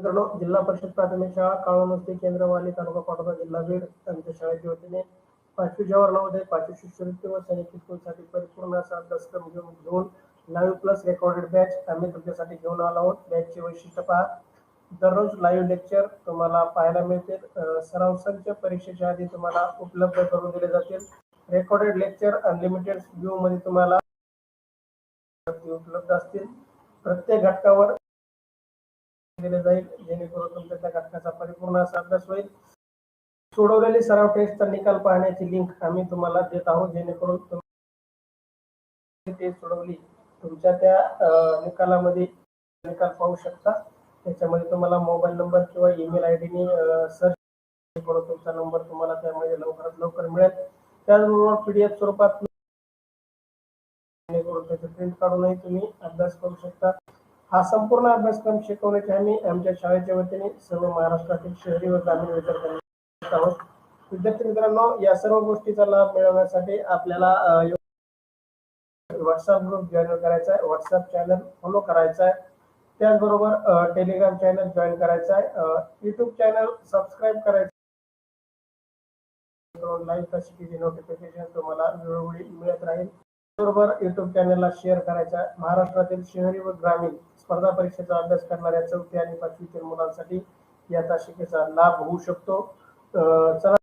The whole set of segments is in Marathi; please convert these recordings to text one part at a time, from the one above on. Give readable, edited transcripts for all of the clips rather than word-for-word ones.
मित्रांनो, जिल्हा परिषद प्राथमिक शाळा काळोमस्ती केंद्रवाली तालुका पाटोदा जिल्हा बीड यांच्या शाळेच्या वतीने 5वी जवाहर नवोदय 5वी शिष्यवृत्ती व सैनिकी स्कूलसाठी परिपूर्ण असा अभ्यासक्रम घेऊन लाईव्ह प्लस रेकॉर्डेड बॅच आम्ही तुमच्यासाठी घेऊन आलो आहोत. बॅचचे वैशिष्ट्य पहा. दररोज लाईव्ह लेक्चर तुम्हाला पाहायला मिळतील. सराव संच परीक्षेच्या आधी तुम्हाला उपलब्ध करून दिले जातील. रेकॉर्डेड लेक्चर अनलिमिटेड व्ह्यू मध्ये तुम्हाला उपलब्ध असतील. प्रत्येक घटकावर दिले जाईल जेणेकरून तुमच्या त्या घटकाचा परिपूर्ण असा अभ्यास होईल. सोडवलेली सराव टेस्टचा निकाल पाहण्याची लिंक आम्ही तुम्हाला देत आहोत जेणेकरून तुम्ही टेस्ट सोडवली तुमच्या त्या निकालामध्ये निकाल पाहू शकता. त्याच्यामध्ये तुम्हाला मोबाईल नंबर किंवा ईमेल आयडी ने सर्च करून तुमचा नंबर तुम्हाला त्यामध्ये लवकरात लवकर मिळेल. त्याचबरोबर पीडीएफ स्वरूपात त्याचे प्रिंट काढूनही तुम्ही अभ्यास करू शकता. हा संपूर्ण अभ्यासक्रम शिकवण्याचे आम्ही आमच्या शाळेच्या वतीने सर्व महाराष्ट्रातील शहरी व ग्रामीण विद्यार्थ्यांना आहोत. विद्यार्थी मित्रांनो, या सर्व गोष्टीचा लाभ मिळवण्यासाठी आपल्याला व्हॉट्सअप ग्रुप जॉईन करायचा आहे, व्हॉट्सअप चॅनल फॉलो करायचा आहे, त्याचबरोबर टेलिग्राम चॅनल जॉईन करायचा आहे, युट्यूब चॅनल सबस्क्राईब करायचं, लाईव्ह तासिकेची नोटिफिकेशन तुम्हाला वेळोवेळी मिळत राहील. बरोबर युट्यूब चॅनलला शेअर करायचा. महाराष्ट्रातील शहरी व ग्रामीण स्पर्धा परीक्षेचा अभ्यास करणाऱ्या 4थी आणि 5वीतील मुलांसाठी या तासिकेचा लाभ होऊ शकतो. चला,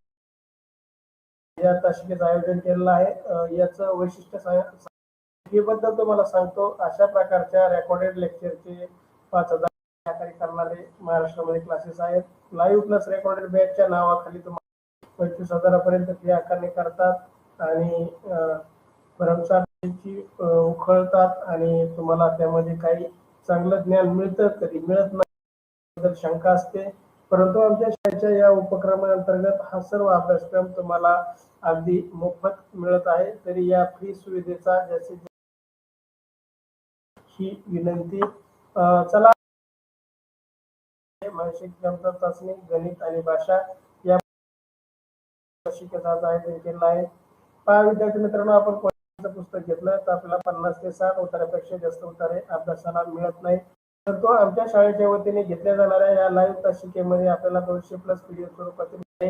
या तासिकेचं आयोजन केलेलं आहे. याचं वैशिष्ट्य बद्दल तुम्हाला सांगतो. अशा प्रकारच्या रेकॉर्डेड लेक्चरचे 5,000 करणारे महाराष्ट्रामध्ये क्लासेस आहेत. लाईव्ह प्लस रेकॉर्डेड बॅचच्या नावाखाली तुम्हाला 25,000 फी आकारणी करतात आणि भरमसाठीची उखळतात आणि तुम्हाला त्यामध्ये काही चांगलं ज्ञान मिळतं, कधी मिळत नाही, शंका असते. परंतु आमच्या शाळेच्या या उपक्रमाअंतर्गत हा सर्व अभ्यासक्रम तुम्हाला अगदी मोफत मिळत आहे. तरी या फ्री सुविधेचा जास्तीत ही विनंती. चला, मानसिक क्षमता चाचणी, गणित आणि भाषा या शिक्षकाचा आयोजन केला आहे. पहा विद्यार्थी मित्रांनो, आपण कोणतं पुस्तक घेतलं तर आपल्याला 50 ते 60 उत्तरापेक्षा जास्त उत्तरे अभ्यासाला मिळत नाही. परंतु आमच्या शाळेच्या वतीने घेतल्या जाणाऱ्या या लाईव्ह तासिकेमध्ये आपल्याला 200 प्लस पीडीएफ स्वरूपातील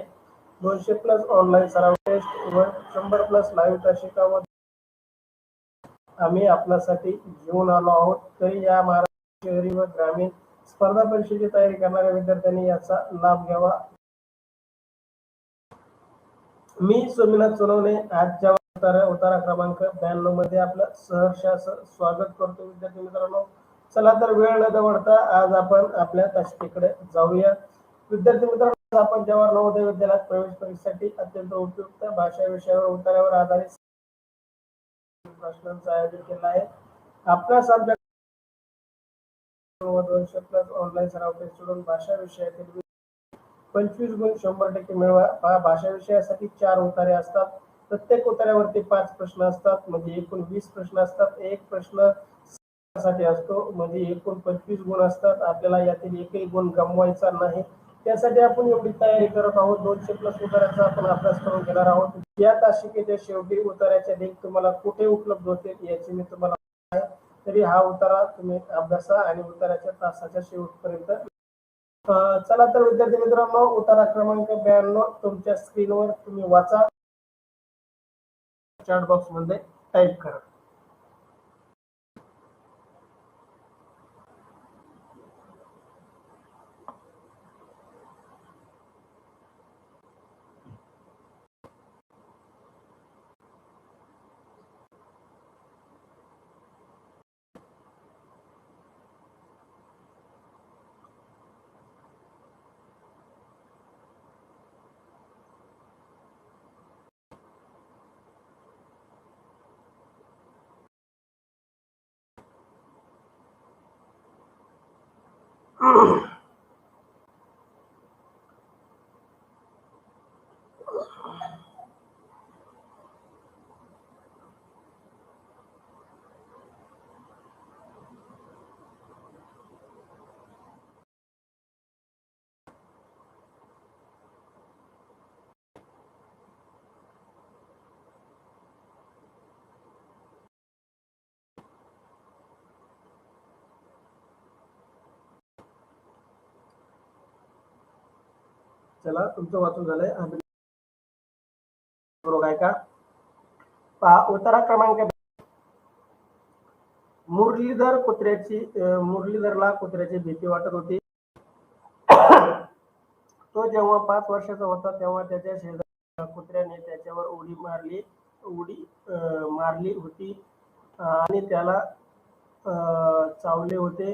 200 प्लस ऑनलाईन सराव टेस्ट व 100 प्लस लाईव्ह तासिका आम्ही आपल्यासाठी घेऊन आलो आहोत. तरी या महाराष्ट्र शहरी व ग्रामीण स्पर्धा परीक्षेची तयारी करणाऱ्या विद्यार्थ्यांनी याचा लाभ घ्यावा. मी सोमनाथ सोनवणे आजच्या उतारा क्रमांक 92 मध्ये आपलं सहर्ष स्वागत करतो. विद्यार्थी मित्रांनो, चला तर वेळ न दवडता आज आपण आपल्या तासिकेकडे जाऊया. विद्यार्थी मित्रांनो, आपण जवाहर नवोदय विद्यालयात प्रवेश परीक्षेसाठी अत्यंत उपयुक्त भाषा विषयावर उत्तरावर आधारित प्रश्नांचं आयोजन केलं आहे. आपल्यास आमच्या 200 प्लस ऑनलाईन सराव टेस्ट सोडून भाषा विषयातील 25 गुण 100% मिळवा. भाषा विषयासाठी 4 उतारे असतात. प्रत्येक उतार्यावरती 5 प्रश्न असतात, म्हणजे एकूण 20 प्रश्न असतात. एक प्रश्न साठी असतो, म्हणजे एकूण 25 गुण असतात. आपल्याला यातील एकही गुण गमवायचा नाही. त्यासाठी आपण एवढी तयारी करत आहोत. 200 प्लस उतार्याचा आपण अभ्यास करून घेणार आहोत. या तासिकेच्या शेवटी उतार्याच्या लिंक तुम्हाला कुठे उपलब्ध होते याची मी तुम्हाला, तरी हा उतारा तुम्ही अभ्यासा आणि उतार्याच्या तासाच्या शेवटपर्यंत. चला तर विद्यार्थी मित्रांनो, उतारा क्रमांक 92 तुमच्या स्क्रीनवर तुम्ही वाचा, चॅट बॉक्स मध्ये टाईप करा. चला तुमचं वाचून झालंय. बरोबर आहे का? पहा उत्तरा क्रमांक. मुरलीधरला कुत्र्याची भीती वाटत होती. तो जेव्हा 5 वर्षाचा होता तेव्हा त्याच्या शेजारी कुत्र्याने त्याच्यावर उडी मारली होती आणि त्याला चावले होते.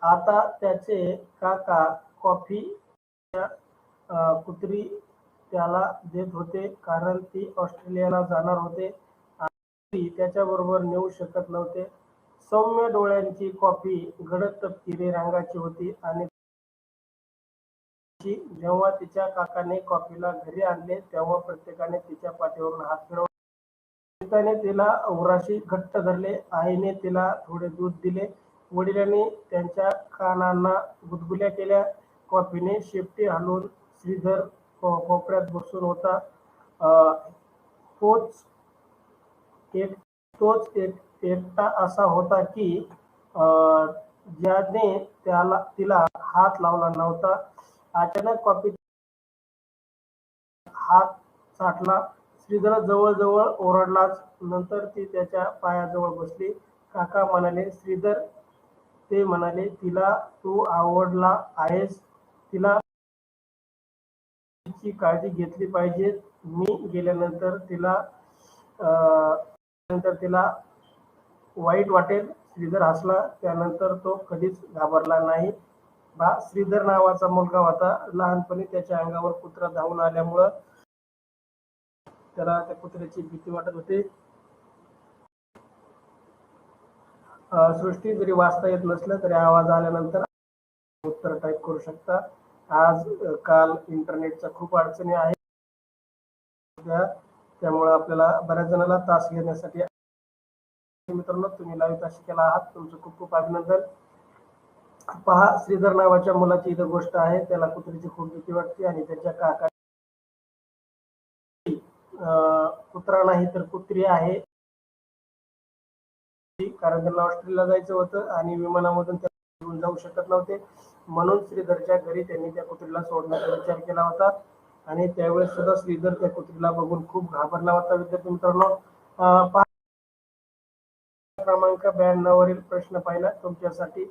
आता त्याचे काका कॉफी कुत्री त्याला देत होते कारण ती ऑस्ट्रेलियाला जाणार होते आणि त्याच्याबरोबर नेऊ शकत नव्हते. सौम्य डोळ्यांची कॉफी गडद तपकिरी रंगाची होती आणि जेव्हा तिच्या काकाने कॉफीला घरी आणले तेव्हा प्रत्येकाने तिच्या पाठीवरून हात फिरवला. पिताने तिला उराशी घट्ट धरले. आईने तिला थोडे दूध दिले. वडिलांनी त्यांच्या कानांना गुदगुल्या केल्या. कॉफीने शेपटी हलवून श्रीधर कोपऱ्यात बसून होता. तोच एकटा असा होता की ज्याने तिला हात लावला नव्हता. अचानक कॉफी हात साठला. श्रीधर जवळ ओरडलाच. नंतर ती त्याच्या पायाजवळ बसली. काका म्हणाले, श्रीधर, ते म्हणाले, तिला तू आवडला आहेस. तिला तिची काळजी घेतली पाहिजे. मी गेल्यानंतर तिला वाईट वाटेल. श्रीधर हसला. त्यानंतर तो कधीच घाबरला नाही. श्रीधर नावाचा मुलगा होता. लहानपणी त्याच्या अंगावर कुत्रा धावून आल्यामुळं त्याला त्या कुत्र्याची भीती वाटत होती. सृष्टी जरी वाचता येत नसलं तरी आवाज आल्यानंतर उत्तर टाईप करू शकता. आज काल इंटरनेटच्या खूप अडचणी आहेत, त्यामुळे आपल्याला बऱ्याच जणांना तास घेण्यासाठी. मित्रांनो, तुम्ही लाईव्ह तास शिकायला आहात, तुमचं खूप खूप अभिनंदन. पहा, श्रीधर नावाच्या मुलाची इथं गोष्ट आहे. त्याला कुत्र्याची खूप भीती वाटते आणि त्याच्या काका कुत्रा नाही तर कुत्री आहे, कारण त्यांना ऑस्ट्रेलियाला जायचं होतं आणि विमानामधून त्या घेऊन जाऊ शकत नव्हते. म्हणून श्रीधरच्या घरी त्यांनी त्या कुत्रीला सोडण्याचा विचार केला होता आणि त्यावेळेस सुद्धा श्रीधर त्या कुत्रीला बघून खूप घाबरला होता. विद्यार्थी मित्रांनो, क्रमांक 92 वरील प्रश्न पाहिला तुमच्यासाठी.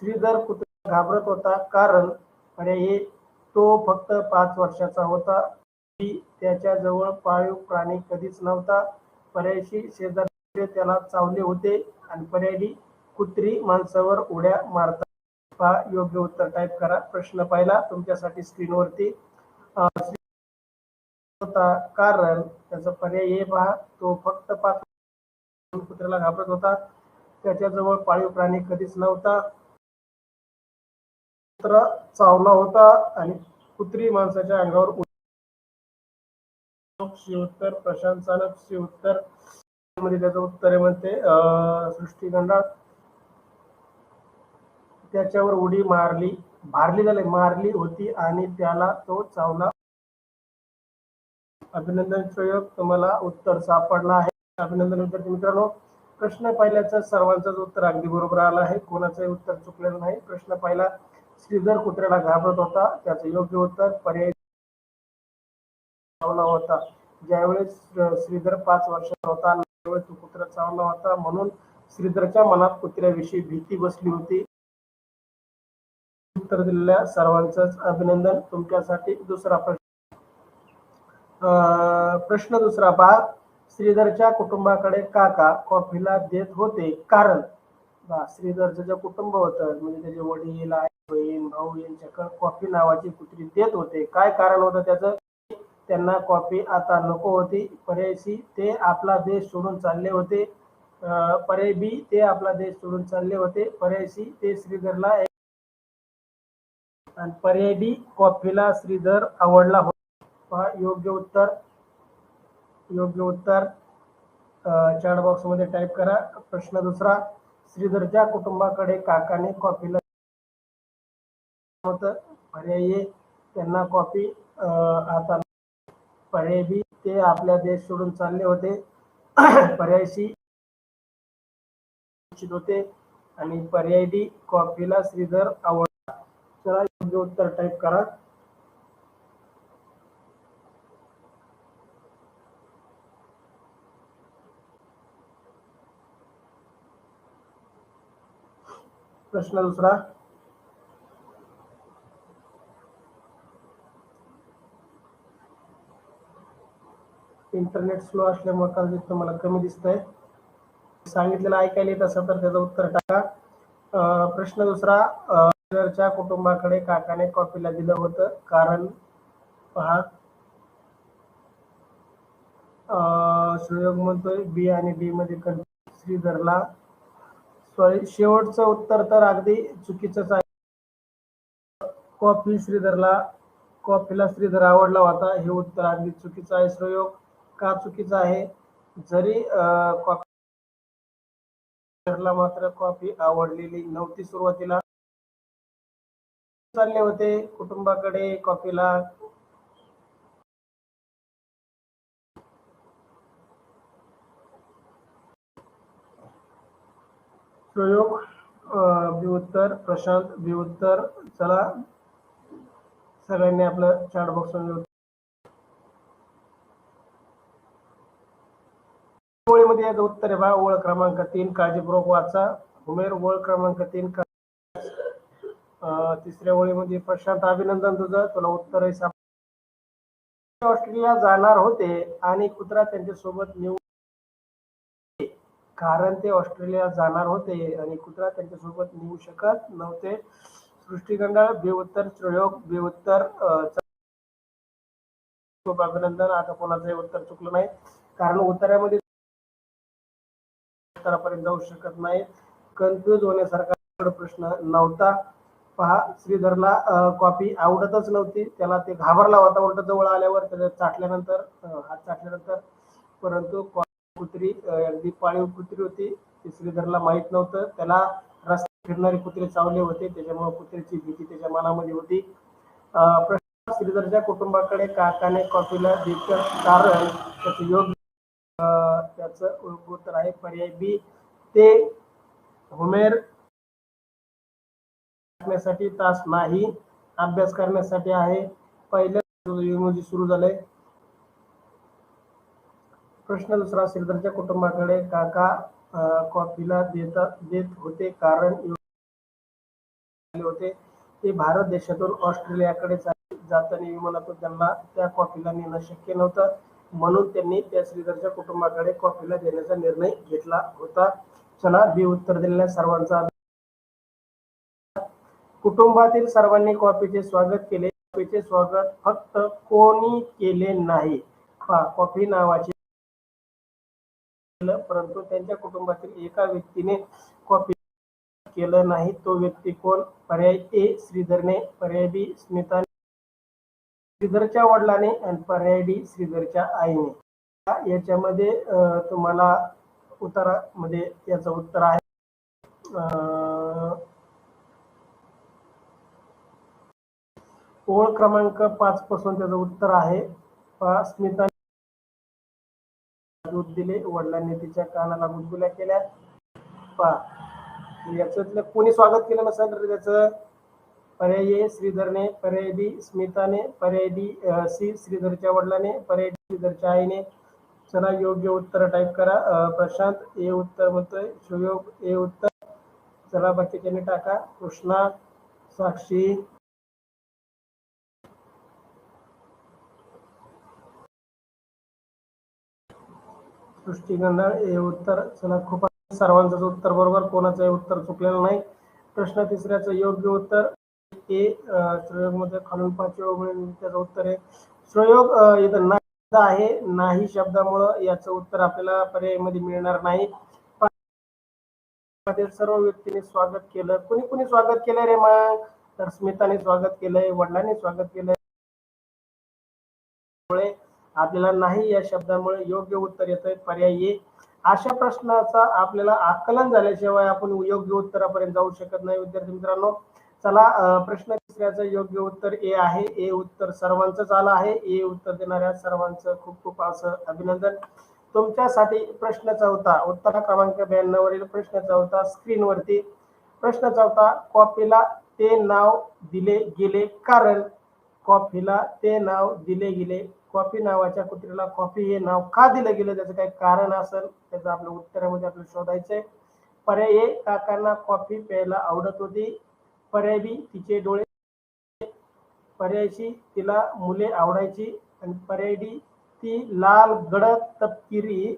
श्रीधर कुत्रा घाबरत होता कारण पर्याय, तो फक्त 5 वर्षाचा होता. त्याच्या जवळ पाळीव प्राणी कधीच नव्हता. पर्याय, शेजारी त्याला चावले होते आणि पर्याय, कुत्री माणसावर उड्या मारतात. पहा, योग्य उत्तर टाईप करा. प्रश्न पाहिला तुमच्यासाठी स्क्रीनवरती. होता कारण त्याचा पर्याय पहा, तो फक्त 5 कुत्र्याला घाबरत होता. त्याच्याजवळ पाळीव प्राणी कधीच नव्हता. कुत्रा चावला होता आणि कुत्री माणसाच्या अंगावर. उत्तर प्रशांत चालक उत्तर मध्ये त्याचं उत्तर आहे म्हणते सृष्टी गंडाळ. त्याच्यावर उडी मारली होती आणि त्याला तो चावला. अभिनंदन प्रयोग, तुम्हाला उत्तर सापडला आहे. अभिनंदन विद्यार्थी मित्रांनो. प्रश्न पाहिल्याचं सर्वांचंच उत्तर अगदी बरोबर आलं आहे, कोणाचंही उत्तर चुकलेलं नाही. प्रश्न पाहिला, श्रीधर कुत्र्याला घाबरत होता. त्याचं योग्य उत्तर पर्याय चावला होता. ज्यावेळेस श्रीधर 5 वर्षाचा होता त्यावेळेस तो कुत्रा चावला होता, म्हणून श्रीधरच्या मनात कुत्र्याविषयी भीती बसली होती. उत्तर दिलेल्या सर्वांचंच अभिनंदन. तुमच्यासाठी दुसरा प्रश्न. प्रश्न दुसरा पहा. श्रीधरच्या कुटुंबाकडे काका कॉफीला देत होते कारण. श्रीधरचं जे कुटुंब होतं म्हणजे त्याचे वडील, आई, बहीण, भाऊ यांच्याकडे कॉफी नावाची कुत्री देत होते. काय कारण होतं त्याचं? त्यांना कॉफी आता नको होती. पर्याय सी, ते आपला देश सोडून चालले होते. पर्याय बी, ते आपला देश सोडून चालले होते. पर्याय सी, ते श्रीधरला. आणि पर्याय डी, कॉफीला श्रीधर आवडला होता. पहा, योग्य उत्तर चॅट बॉक्स मध्ये टाईप करा. प्रश्न दुसरा. श्रीधरच्या कुटुंबाकडे काकाने कॉफीला होतं. पर्याय ए, त्यांना कॉफी आता. पर्याय बी, ते आपल्या देश सोडून चालले होते. पर्याय सी होते आणि पर्याय डी, कॉफीला श्रीधर आवडला. चला, योग्य उत्तर टाईप करा. प्रश्न दुसरा, इंटरनेट स्लो असल्यामुळे कदाचित तुम्हाला कमी दिसतंय. सांगितलेलं ऐकायला येत असेल तर त्याचं उत्तर टाका. प्रश्न दुसरा, श्रीधरच्या कुटुंबाकडे काकाने कॉपीला दिलं होतं कारण पहा. सुयोग म्हणतोय बी आणि डी मध्ये श्रीधरला, सॉरी शेवटचं उत्तर तर अगदी चुकीचंच आहे. कॉफीला श्रीधर आवडला होता हे उत्तर अगदी चुकीचं आहे. सुयोग का चुकीचं आहे? जरी कॉफीला मात्र कॉफी आवडलेली नव्हती. सुरुवातीला चालले होते कुटुंबाकडे कॉफीला. प्रयोग बी उत्तर, प्रशांत बी उत्तर. चला सगळ्यांनी आपलं चॅट बॉक्स ओळीमध्ये याचं उत्तर आहे बा. ओळ क्रमांक 3 काळजीपूर्वक वाचा. उमेर ओळ क्रमांक 3. तिसऱ्या ओळीमध्ये प्रशांत अभिनंदन तुझं, तुला उत्तर आहे. ऑस्ट्रेलिया जाणार होते आणि कुत्रा त्यांच्यासोबत नेऊ, कारण ते ऑस्ट्रेलिया जाणार होते आणि कुत्रा त्यांच्यासोबत नेऊ शकत नव्हते. सृष्टीखंडाळ बे उत्तर, प्रयोग बे उत्तर. खूप अभिनंदन. आता कोणाचंही उत्तर चुकलं नाही कारण उत्तरामध्ये उत्तरापर्यंत जाऊ शकत नाही. कन्फ्यूज होण्यासारखा प्रश्न नव्हता. पहा, श्रीधरला कॉफी आवडतच नव्हती. त्याला ते घाबरला होता उलट जवळ आल्यावर, त्याला चाटल्यानंतर, हात चाटल्यानंतर. परंतु कुत्री अगदी पाळीव कुत्री होती. ती श्रीधरला माहित नव्हतं. त्याला रस्ते फिरणारे कुत्रे चावले होते, त्याच्यामुळे कुत्र्याची भीती त्याच्या मनामध्ये होती. प्रश्न, श्रीधरच्या कुटुंबाकडे काकाने कॉफीला दिलं कारण त्याचं योग्य त्याचं उत्तर आहे पर्याय बी. ते हुमेर साठी तास नाही, अभ्यास करण्यासाठी आहे. पहिलं सुरू झालंय. प्रश्न दुसरा, श्रीधरच्या कुटुंबाकडे काका कॉफीला देत होते कारण होते ते भारत देशातून ऑस्ट्रेलियाकडे जाताना विमानातून त्यांना त्या कॉफीला नेणं शक्य नव्हतं, म्हणून त्यांनी त्या श्रीधरच्या कुटुंबाकडे कॉफीला देण्याचा निर्णय घेतला होता. चला बी उत्तर दिलेल्या सर्वांचा. कुटुंबातील सर्वांनी कॉफीचे स्वागत केले. कॉफीचे स्वागत फक्त कोणी केले नाही. कॉफी नावाचे, परंतु त्यांच्या कुटुंबातील एका व्यक्तीने कॉफी केलं नाही. तो व्यक्ती कोण? पर्याय ए श्रीधरने, पर्याय बी स्मिताने, श्रीधरच्या वडिलांनी आणि पर्याय डी श्रीधरच्या आईने. याच्यामध्ये तुम्हाला उत्तरामध्ये याचं उत्तर आहे ओळ क्रमांक 5 पासून त्याचं उत्तर आहे. स्मिता दूध दिले, वडिलांनी तिच्या कानाला गुदगुल्या केल्या. याच्यातलं कोणी स्वागत केलं नसेल तर त्याचं पर्याय ए श्रीधरने, पर्याय बी स्मिताने, पर्याय डी सी श्रीधरच्या वडिलांनी, पर्याय डी श्रीधरच्या आईने. चला योग्य उत्तर टाईप करा. प्रशांत ए उत्तर म्हणतोय, सुयोग ए उत्तर. चला बाकीच्याने टाका. कृष्णा, साक्षी, सृष्टीगंधाळ हे उत्तर. चला खूप सर्वांचं उत्तर बरोबर, कोणाचंही उत्तर चुकलेलं नाही. प्रश्न तिसऱ्याचं योग्य उत्तर ए प्रयोग मध्ये खालून 5 त्याचं उत्तर आहे. प्रयोग इथं नाही आहे, नाही शब्दामुळं याचं उत्तर आपल्याला पर्यायामध्ये मिळणार नाही. सर्व व्यक्तीने स्वागत केलं. कुणी कुणी स्वागत केलंय रे मग? तर स्मिताने स्वागत केलंय, वडिलांनी स्वागत केलंय. आपल्याला नाही या शब्दामुळे योग्य उत्तर येतंय पर्याय ए. अशा प्रश्नाचा आपल्याला आकलन झाल्याशिवाय आपण योग्य उत्तरापर्यंत जाऊ शकत नाही विद्यार्थी मित्रांनो. चला प्रश्न तिसऱ्याचं योग्य उत्तर ए आहे. ए उत्तर सर्वांचंच आलं आहे. ए उत्तर देणाऱ्या सर्वांचं खूप खूप असं अभिनंदन. तुमच्यासाठी प्रश्न चौथा, उत्तर क्रमांक 92 वरील प्रश्न चौथा स्क्रीनवरती. प्रश्न चौथा, कॉफीला ते नाव दिले गेले कारण. कॉफीला ते नाव दिले गेले. कॉफी नावाच्या कुत्र्याला कॉफी हे नाव का दिलं गेलं, त्याचं काही कारण असेल, त्याचं आपल्या उत्तरामध्ये आपल्याला शोधायचंय. पर्याय ए, काकांना कॉफी प्यायला आवडत होती. पर्याय बी, तिचे डोळे. पर्याय सी, तिला मुले आवडायची. आणि पर्याय डी, ती लाल गडद तपकिरी,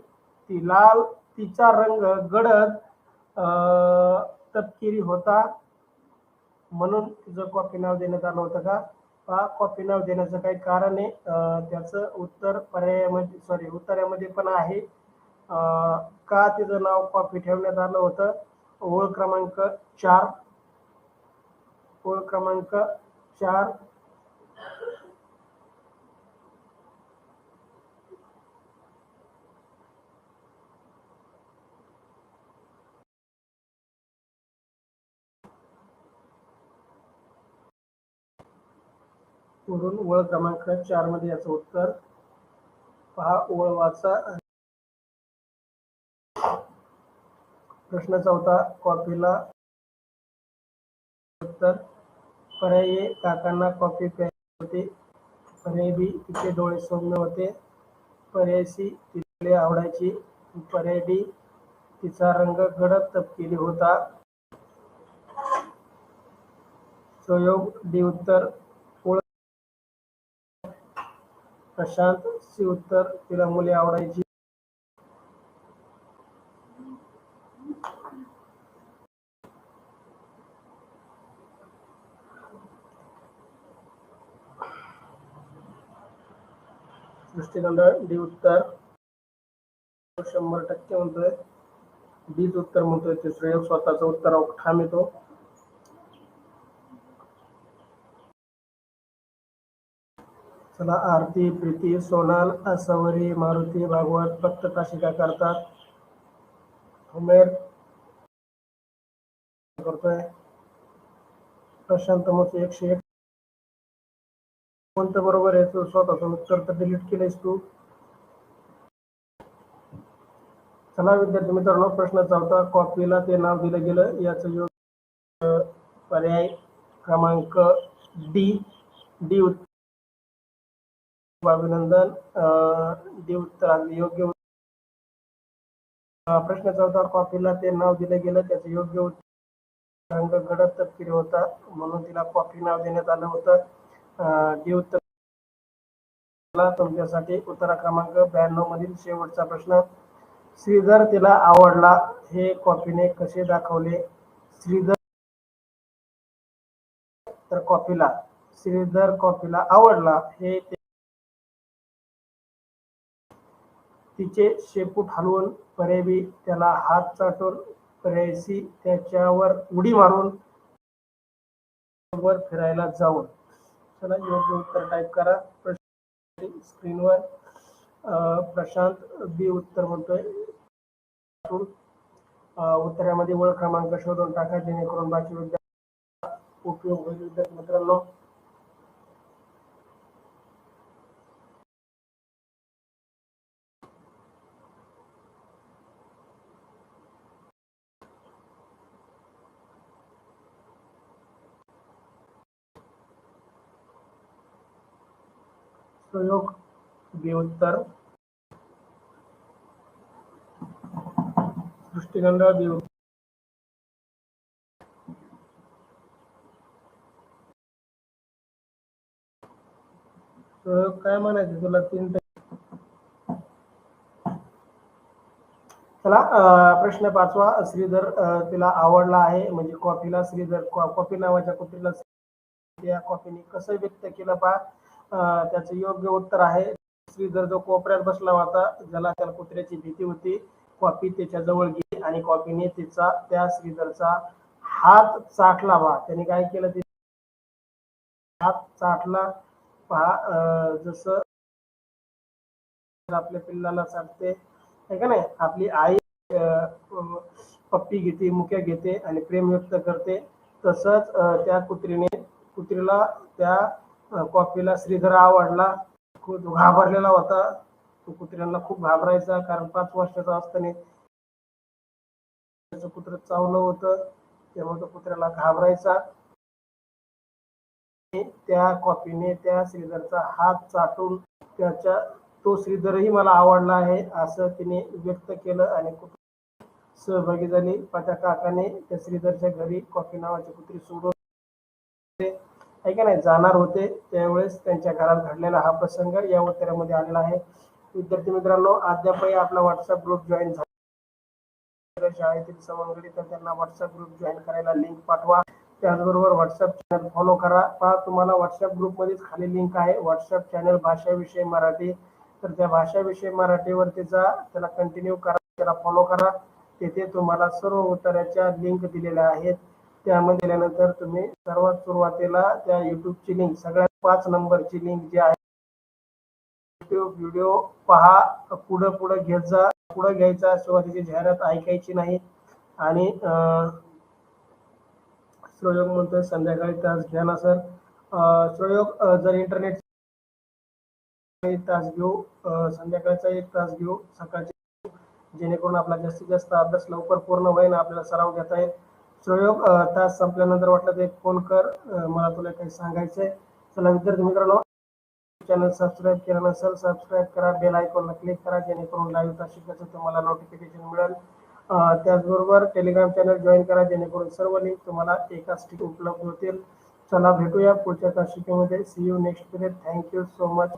तिचा रंग गडद तपकिरी होता म्हणून तिचं कॉफी नाव देण्यात आलं होतं का? कॉफी नाव देण्याचं काही कारण आहे. त्याचं उत्तर उत्तरामध्ये पण आहे. का तिचं नाव कॉफी ठेवण्यात आलं होतं? ओळ क्रमांक 4. पुढून ओळ क्रमांक 4 मध्ये याचं उत्तर पहा. ओळ वाचा. प्रश्न 4, कॉफीला उत्तर. पर्याय ए, काकांना कॉफी प्यायची होती. पर्याय बी, तिचे डोळे सौम्य होते. पर्याय सी, तिला आवडायची. पर्याय डी, तिचा रंग गडद तपकिरी होता. सहयोग डी उत्तर. प्रशांत सी उत्तर, तिला मुले आवडायची. दृष्टिखंड डी उत्तर. 100% म्हणतोय. डीच उत्तर म्हणतोय. ते प्रयोग स्वतःचं उत्तर ठाम येतो. चला, आरती, प्रीती, सोनाल, असवरी, मारुती, भागवत फक्त काशिका करतात. उमेर करतोय. प्रशांत मग 101. कोणतं बरोबर आहे? तू स्वतःचं उत्तर तर डिलीट केलंयस तू. चला विद्यार्थी मित्रांनो, प्रश्न 4, कॉफीला ते नाव दिलं गेलं. याचं योग्य पर्याय क्रमांक डी उत्तर. अभिनंदन. डी उत्तर अगदी योग्य. प्रश्न 4, कॉफीला ते नाव दिलं गेलं. त्याचं योग्य उत्तर रंग गडद तपकिरी होता म्हणून तिला कॉफी नाव देण्यात आलं होतं. डी उत्तर. तुमच्यासाठी उत्तर क्रमांक 92 मधील शेवटचा प्रश्न. श्रीधर तिला आवडला हे कॉफीने कसे दाखवले? श्रीधर कॉफीला आवडला हे तिचे शेपूट हलवून. पर्याय बी, त्याला हात चाटून. पर्याय सी, त्याच्यावर उडी मारून. वर फिरायला जाऊन. चला, योग्य उत्तर टाईप करा स्क्रीनवर. प्रशांत बी उत्तर म्हणतोय. उत्तरामध्ये ओळ क्रमांक शोधून टाका जेणेकरून बाकी विद्यार्थी उपयोग होईल. विद्यार्थी मित्रांनो, प्रयोग बी उत्तर. दृष्टिखंड बी उत्तर. प्रयोग काय म्हणायचं तुला? 3. चला, प्रश्न 5, श्रीधर तिला आवडला आहे म्हणजे कॉफीला श्रीधर कॉफी नावाच्या कुत्रीला या कॉफीने कसं व्यक्त केलं पहा. त्याचं योग्य उत्तर आहे. श्रीधर जो कोपऱ्यात बसला होता, ज्याला त्या कुत्र्याची भीती होती, कॉफी त्याच्या जवळ गेली आणि कॉफीने त्या श्रीधरचा हात चाटला पहा. त्याने काय केलं? हात चाटला पहा. जसं आपल्या पिल्लाला चाटते आहे का नाही, आपली आई पप्पी घेते, मुक्या घेते आणि प्रेम व्यक्त करते, तसंच त्या कुत्रीला त्या कॉफीला श्रीधर आवडला. खूप घाबरलेला होता तो. कुत्र्यांना खूप घाबरायचा, कारण 5 वर्षाचा असताना त्याचं कुत्र चावलं होतं, त्यामुळे तो कुत्र्याला घाबरायचा. त्या कॉफीने त्या श्रीधरचा हात चाटून तो श्रीधरही मला आवडला आहे असं तिने व्यक्त केलं आणि सहभागी झाली. त्या काकाने त्या श्रीधरच्या घरी कॉफी नावाची कुत्री सोडून आहे का नाही जाणार होते, त्यावेळेस त्यांच्या घरात घडलेला हा प्रसंग या उत्तरामध्ये आलेला आहे. विद्यार्थी मित्रांनो, अद्यापही आपला व्हॉट्सअप ग्रुप जॉईन झाला शाळेतील सवंगडी तर त्यांना व्हॉट्सअप ग्रुप जॉईन करायला लिंक पाठवा. त्याचबरोबर व्हॉट्सअप चॅनल फॉलो करा. पहा, तुम्हाला व्हॉट्सअप ग्रुपमध्येच खाली लिंक आहे, व्हॉट्सअप चॅनल भाषा विषय मराठी. तर त्या भाषा विषय मराठीवरती जा, त्याला कंटिन्यू करा, त्याला फॉलो करा. तेथे तुम्हाला सर्व उत्तराच्या लिंक दिलेल्या आहेत. त्यामध्ये गेल्यानंतर तुम्ही सर्वात सुरुवातीला त्या युट्यूबची लिंक, सगळ्यात 5 नंबरची लिंक जी आहे, युट्यूब व्हिडिओ पहा, पुढं घेत जा. पुढे घ्यायचा, सुरुवातीची जाहिरात ऐकायची नाही. आणि श्रोयोग म्हणतोय संध्याकाळी तास घ्या ना सर. श्रोयोग जर इंटरनेट तास घेऊ, संध्याकाळचा 1 तास घेऊ, सकाळचे, जेणेकरून आपला जास्तीत जास्त अभ्यास लवकर पूर्ण होईल, आपल्याला सराव घेता येईल. श्रोयोग तास संपल्यानंतर वाटलं तर एक फोन कर, मला तुला काही सांगायचंय. चला विद्यार्थी मित्रांनो, चॅनल सबस्क्राईब केलं नसेल सबस्क्राईब करा, बेल आयकॉनला क्लिक करा, जेणेकरून लाईव्ह तास शिकायचं तुम्हाला नोटिफिकेशन मिळेल. त्याचबरोबर टेलिग्राम चॅनल जॉईन करा, जेणेकरून सर्व लिंक तुम्हाला एकाच ठिकाणी उपलब्ध होतील. चला भेटूया पुढच्या तासिकेमध्ये. See you next period. Thank you so much.